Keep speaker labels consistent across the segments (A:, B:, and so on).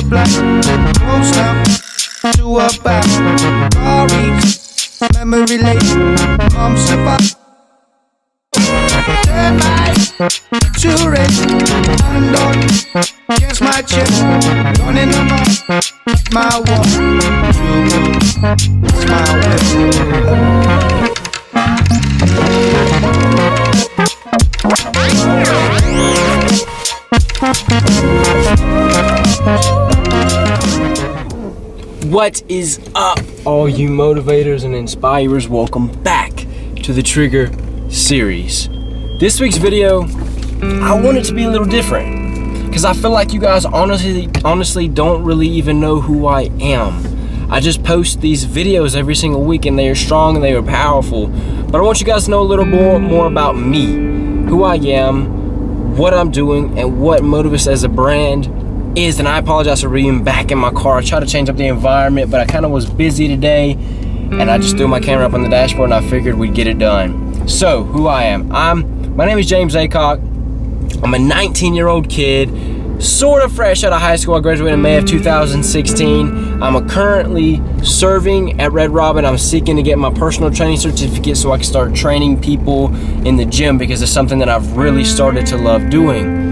A: black. Won't stop to a back. Stories, memory lane. Come slip up. Turn my to red. And on against my chest. Running on my wall. It's my way.
B: What is up, all you motivators and inspirers? Welcome back to the Trigger series. This week's video, I want it to be a little different because I feel like you guys honestly don't really even know who I am. I just post these videos every single week and they are strong and they are powerful. But I want you guys to know a little more about me, who I am, what I'm doing, and what Motivist as a brand is. And I apologize for being back in my car. I tried to change up the environment, but I kind of was busy today and I just threw my camera up on the dashboard and I figured we'd get it done. So, who I am. My name is James Aycock. I'm a 19-year-old kid, sort of fresh out of high school. I graduated in May of 2016. I'm currently serving at Red Robin. I'm seeking to get my personal training certificate so I can start training people in the gym because it's something that I've really started to love doing.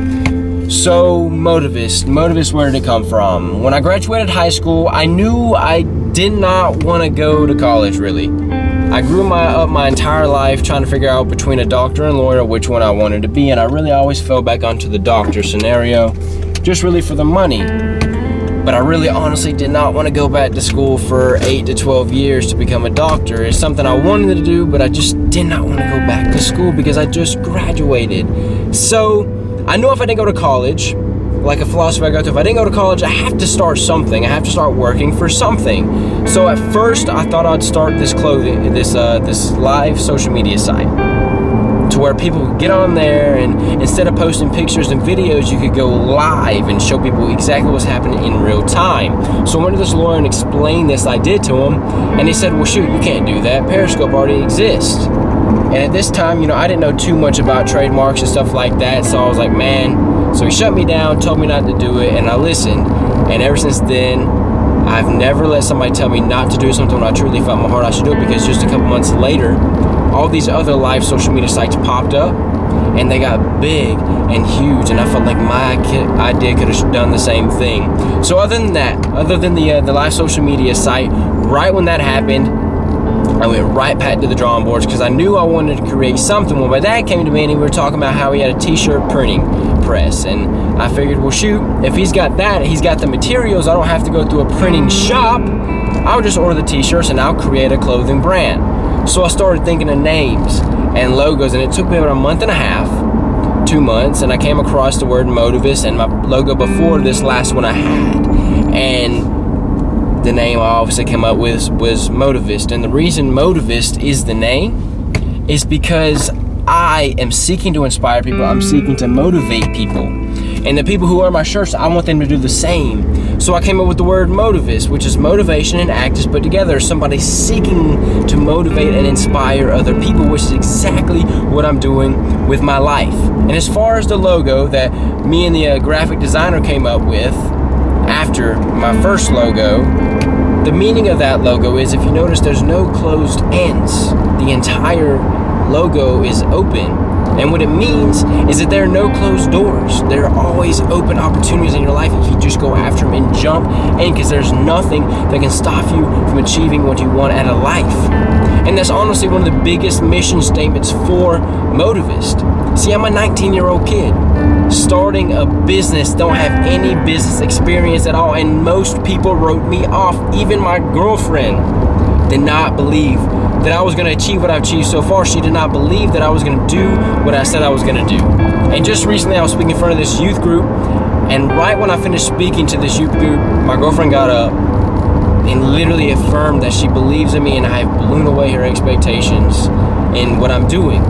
B: So, Motivist, where did it come from? When I graduated high school, I knew I did not want to go to college, really. I grew up my entire life trying to figure out between a doctor and lawyer which one I wanted to be, and I really always fell back onto the doctor scenario, just really for the money. But I really honestly did not want to go back to school for 8 to 12 years to become a doctor. It's something I wanted to do, but I just did not want to go back to school because I just graduated. So, I knew if I didn't go to college, like a philosophy I go to, if I didn't go to college, I have to start something. I have to start working for something. So at first, I thought I'd start this live social media site to where people could get on there and instead of posting pictures and videos, you could go live and show people exactly what's happening in real time. So I went to this lawyer and explained this idea to him, and he said, well, shoot, you can't do that. Periscope already exists. And at this time, I didn't know too much about trademarks and stuff like that, so I was like, man. So he shut me down, told me not to do it, and I listened. And ever since then, I've never let somebody tell me not to do something when I truly felt in my heart I should do it, because just a couple months later, all these other live social media sites popped up, and they got big and huge, and I felt like my idea could have done the same thing. So other than the live social media site, right when that happened, I went right back to the drawing boards because I knew I wanted to create something. When my dad came to me and we were talking about how he had a t-shirt printing press, and I figured, well, shoot, if he's got that, he's got the materials, I don't have to go through a printing shop. I'll just order the t-shirts and I'll create a clothing brand. So I started thinking of names and logos, and it took me about a month and a half, 2 months, and I came across the word Motivist, and my logo before this last one I had, and the name I obviously came up with was Motivist. And the reason Motivist is the name is because I am seeking to inspire people. I'm seeking to motivate people. And the people who wear my shirts, I want them to do the same. So I came up with the word Motivist, which is motivation and actors put together. Somebody seeking to motivate and inspire other people, which is exactly what I'm doing with my life. And as far as the logo that me and the graphic designer came up with after my first logo, the meaning of that logo is, if you notice, there's no closed ends. The entire logo is open. And what it means is that there are no closed doors. There are always open opportunities in your life if you just go after them and jump in, because there's nothing that can stop you from achieving what you want out of life. And that's honestly one of the biggest mission statements for Motivist. See, I'm a 19-year-old kid starting a business, don't have any business experience at all, and most people wrote me off. Even my girlfriend did not believe that I was going to achieve what I've achieved so far. She did not believe that I was going to do what I said I was going to do. And just recently I was speaking in front of this youth group, and right when I finished speaking to this youth group, my girlfriend got up and literally affirmed that she believes in me, and I have blown away her expectations in what I'm doing.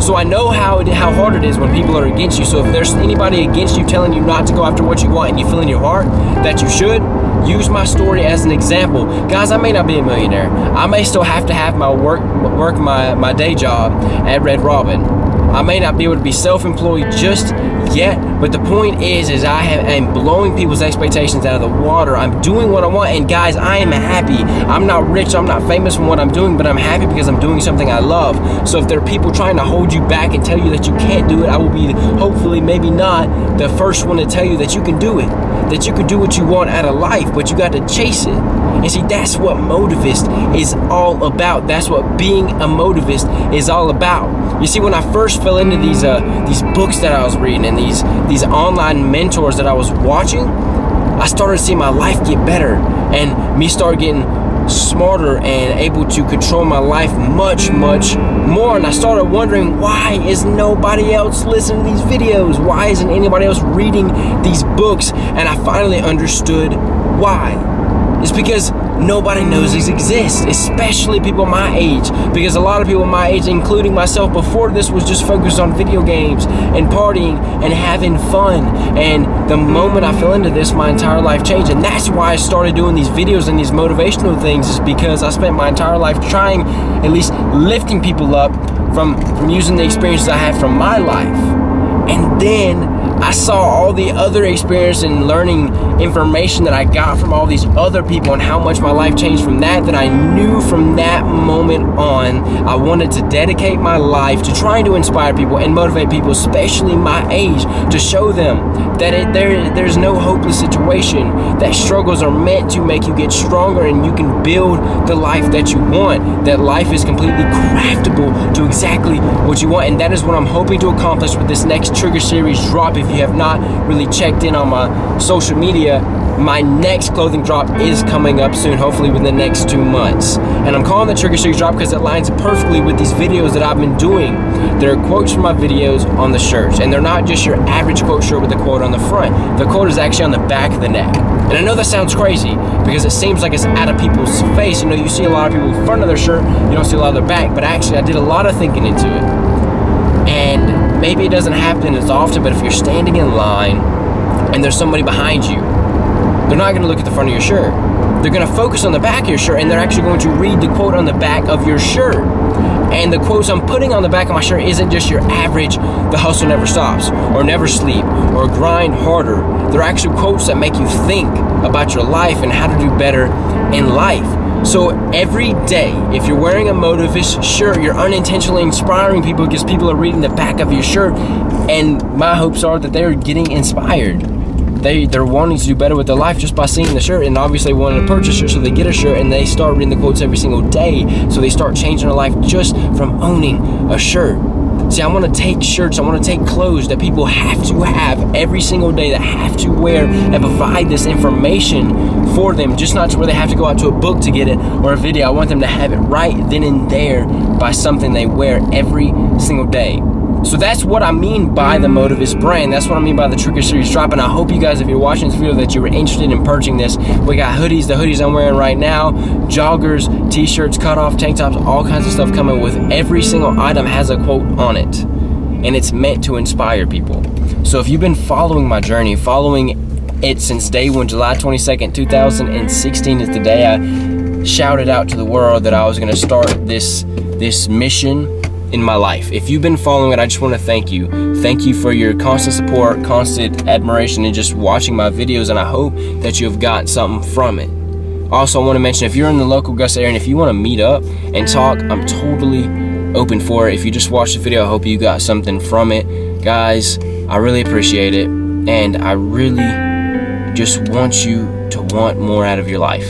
B: So I know how hard it is when people are against you. So if there's anybody against you telling you not to go after what you want, and you feel in your heart that you should, use my story as an example. Guys, I may not be a millionaire. I may still have to have my my day job at Red Robin. I may not be able to be self-employed just yet, but the point is I'm blowing people's expectations out of the water. I'm doing what I want, and guys, I am happy. I'm not rich, I'm not famous from what I'm doing, but I'm happy because I'm doing something I love. So if there are people trying to hold you back and tell you that you can't do it, I will be, hopefully, maybe not, the first one to tell you that you can do it, that you can do what you want out of life, but you got to chase it. And see, that's what motivist is all about. That's what being a motivist is all about. You see, when I first fell into these books that I was reading and these online mentors that I was watching, I started to see my life get better and me start getting smarter and able to control my life much more. And I started wondering, why is nobody else listening to these videos? Why isn't anybody else reading these books? And I finally understood why. It's because nobody knows these exist, especially people my age. Because a lot of people my age, including myself before this, was just focused on video games and partying and having fun. And the moment I fell into this, my entire life changed. And that's why I started doing these videos and these motivational things, is because I spent my entire life trying, at least lifting people up from using the experiences I had from my life. And then I saw all the other experience and learning information that I got from all these other people and how much my life changed from that, that I knew from that moment on I wanted to dedicate my life to trying to inspire people and motivate people, especially my age, to show them that there's no hopeless situation, that struggles are meant to make you get stronger and you can build the life that you want, that life is completely craftable to exactly what you want. And that is what I'm hoping to accomplish with this next Trigger Series drop. If you have not really checked in on my social media, my next clothing drop is coming up soon, hopefully within the next 2 months. And I'm calling the Trigger Series drop because it lines perfectly with these videos that I've been doing. There are quotes from my videos on the shirts, and they're not just your average quote shirt with a quote on the front. The quote is actually on the back of the neck. And I know that sounds crazy because it seems like it's out of people's face. You know, you see a lot of people in front of their shirt, you don't see a lot of their back, but actually I did a lot of thinking into it. And maybe it doesn't happen as often, but if you're standing in line and there's somebody behind you, they're not going to look at the front of your shirt. They're going to focus on the back of your shirt, and they're actually going to read the quote on the back of your shirt. And the quotes I'm putting on the back of my shirt isn't just your average, the hustle never stops, or never sleep, or grind harder. They're actually quotes that make you think about your life and how to do better in life. So every day, if you're wearing a motivist shirt, you're unintentionally inspiring people because people are reading the back of your shirt. And my hopes are that they're getting inspired. They're wanting to do better with their life just by seeing the shirt, and obviously wanting to purchase it, so they get a shirt and they start reading the quotes every single day, so they start changing their life just from owning a shirt. See, I want to take shirts, I want to take clothes that people have to have every single day, that have to wear, and provide this information for them, just not to where they have to go out to a book to get it or a video. I want them to have it right then and there by something they wear every single day. So that's what I mean by the Motivist brand. That's what I mean by the Trigger Series drop. And I hope you guys, if you're watching this video, that you were interested in purchasing this. We got hoodies, the hoodies I'm wearing right now, joggers, t-shirts, cut-off tank tops, all kinds of stuff coming with every single item has a quote on it. And it's meant to inspire people. So if you've been following my journey, following it since day one, July 22nd, 2016 is the day I shouted out to the world that I was going to start this mission in my life. If you've been following it, I just want to thank you. Thank you for your constant support, constant admiration, and just watching my videos, and I hope that you have gotten something from it. Also, I want to mention, if you're in the local Augusta area and if you want to meet up and talk, I'm totally open for it. If you just watched the video, I hope you got something from it. Guys, I really appreciate it, and I really just want you to want more out of your life.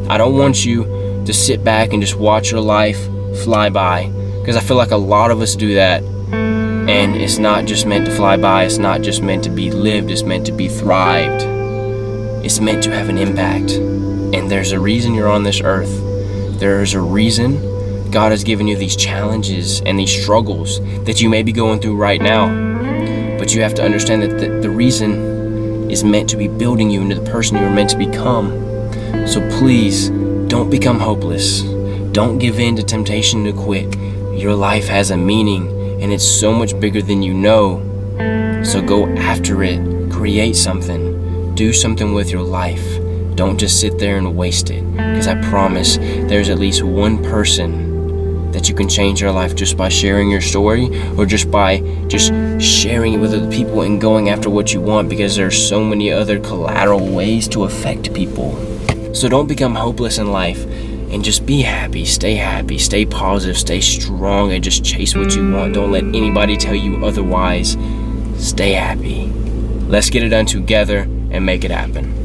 B: I don't want you to sit back and just watch your life fly by, because I feel like a lot of us do that, and it's not just meant to fly by. It's not just meant to be lived. It's meant to be thrived. It's meant to have an impact. And there's a reason you're on this earth. There's a reason God has given you these challenges and these struggles that you may be going through right now. But you have to understand that the reason is meant to be building you into the person you were meant to become. So please, don't become hopeless. Don't give in to temptation to quit. Your life has a meaning, and it's so much bigger than you know. So go after it. Create something. Do something with your life. Don't just sit there and waste it, because I promise there's at least one person that you can change your life just by sharing your story, or just by sharing it with other people and going after what you want, because there's so many other collateral ways to affect people. So don't become hopeless in life, and just be happy, stay positive, stay strong, and just chase what you want. Don't let anybody tell you otherwise. Stay happy. Let's get it done together and make it happen.